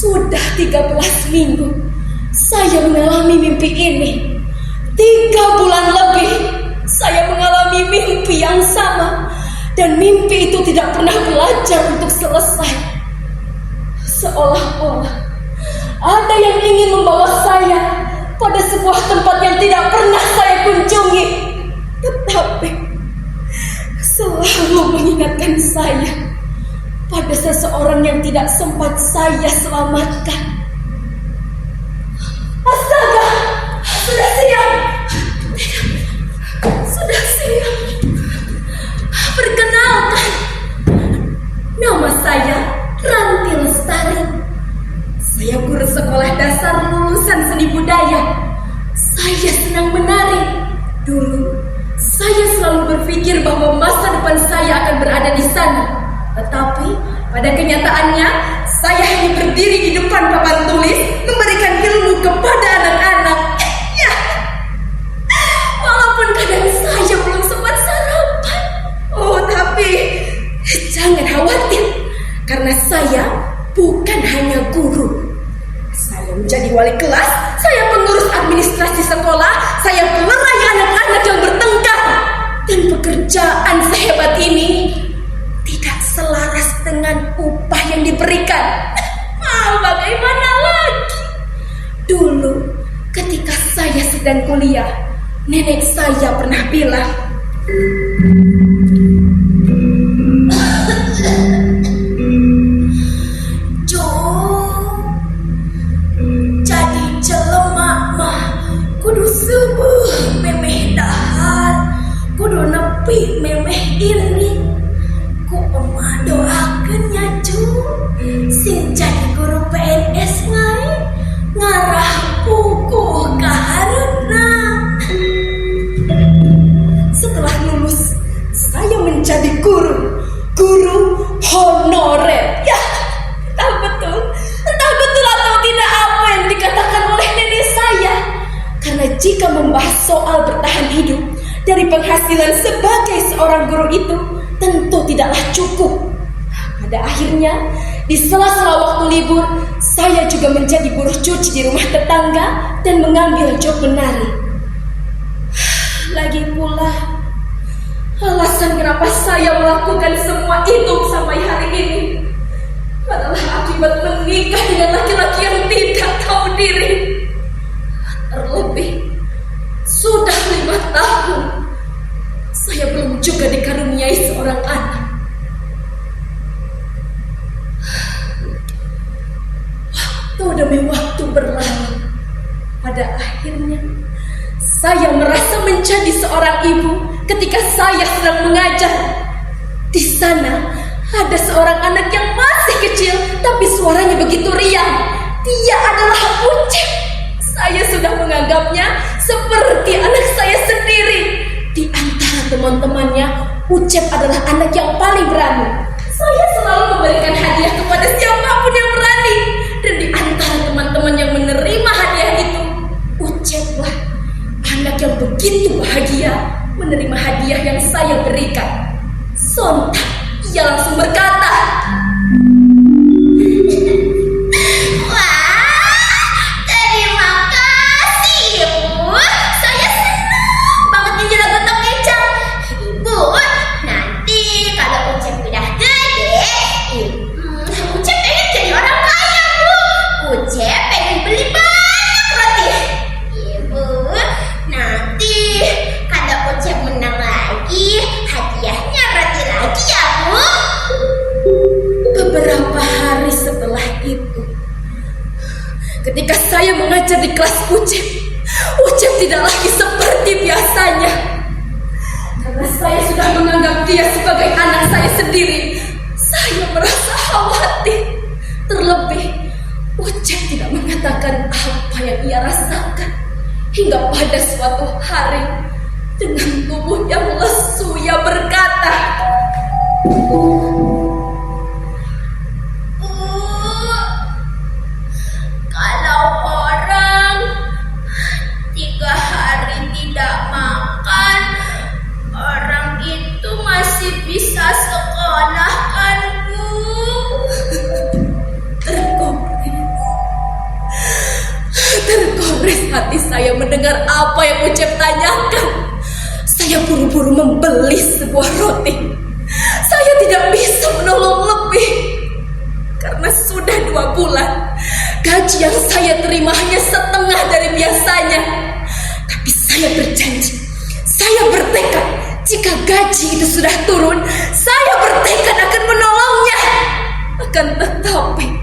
Sudah 13 minggu saya mengalami mimpi ini. 3 bulan lebih saya mengalami mimpi yang sama. Dan mimpi itu tidak pernah belajar untuk selesai. Seolah-olah ada yang ingin membawa saya pada sebuah tempat yang tidak pernah saya kunjungi, tetapi selalu mengingatkan saya pada seseorang yang tidak sempat saya selamatkan. Astaga, sudah siap. Sudah siap. Perkenalkan, nama saya Ranti Lestari. Saya guru sekolah dasar lulusan seni budaya. Saya senang menari. Dulu saya selalu berpikir bahwa masa depan saya akan berada di sana. Tetapi pada kenyataannya saya hanya berdiri di depan papan tulis memberikan ilmu kepada anak-anak. Ya. Walaupun kadang saya belum sempat sarapan. Oh, tapi jangan khawatir, karena saya bukan hanya guru. Saya menjadi wali kelas, saya pengurus administrasi sekolah, saya pelerai anak-anak yang bertengkar. Dan pekerjaan sehebat ini tidak selaras dengan upah yang diberikan. Bagaimana lagi? Dulu ketika saya sedang kuliah, nenek saya pernah bilang, Jo, jadi jelema mah kudu subuh memeh dahar, kudu nepi memeh ini. Ku emah doakeunnya Ju, sing jadi guru PNS ngai ngarah puguh ka hareutna. Setelah lulus, saya menjadi guru honorer. Ya, entah betul atau tidak apa yang dikatakan oleh nenek saya. Karena jika membahas soal bertahan hidup dari penghasilan sebagai seorang guru itu tentu tidaklah cukup. Pada akhirnya, di sela-sela waktu libur, saya juga menjadi buruh cuci di rumah tetangga dan mengambil job menari. Lagi pula, alasan kenapa saya melakukan semua itu sampai hari ini adalah akibat menikah dengan laki-laki yang tidak tahu diri. Terlebih, sudah 5 tahun saya belum juga dikaruniai seorang anak. Waktu demi waktu berlalu. Pada akhirnya saya merasa menjadi seorang ibu ketika saya sedang mengajar. Di sana Ada seorang anak yang masih kecil, tapi suaranya begitu riang. Dia adalah Ucep. Saya sudah menganggapnya seperti anak saya sendiri. Di antara teman-temannya, Ucep adalah anak yang paling berani. Saya selalu memberikan hadiah kepada siapapun yang berani. Dan di antara teman-teman yang menerima hadiah itu, Uceplah anak yang begitu bahagia menerima hadiah yang saya berikan. Sontak ia langsung berkata, "Wah, terima kasih Ibu. Saya senang banget nyanyi lagu Tom Ecang. Ibu, nanti kalau Ucep udah gede, Ucep pengen jadi orang kaya, Bu. Ucep pengen beli banyak roti. Ibu, nanti kalau Ucep menang lagi, hadiahnya roti lagi ya, Bu." beberapa hari setelah itu, ketika saya mengajar di kelas Ucep, Ucep tidak lagi seperti biasanya. Karena saya sudah menganggap dia sebagai anak saya sendiri, saya merasa khawatir. Terlebih, Ucep tidak mengatakan apa yang ia rasakan. Hingga pada suatu hari, dengan tubuh yang lesu, ia berkata, Kalau orang 3 hari tidak makan, orang itu masih bisa sekolah kan, Bu? Tergores hati saya mendengar apa yang Ucep tanyakan. Saya buru-buru membeli sebuah roti. Saya tidak bisa menolong lebih. Karena sudah 2 bulan, gaji yang saya terima hanya setengah dari biasanya. Tapi saya berjanji, saya bertekad, jika gaji itu sudah turun, saya bertekad akan menolongnya. Akan tetapi,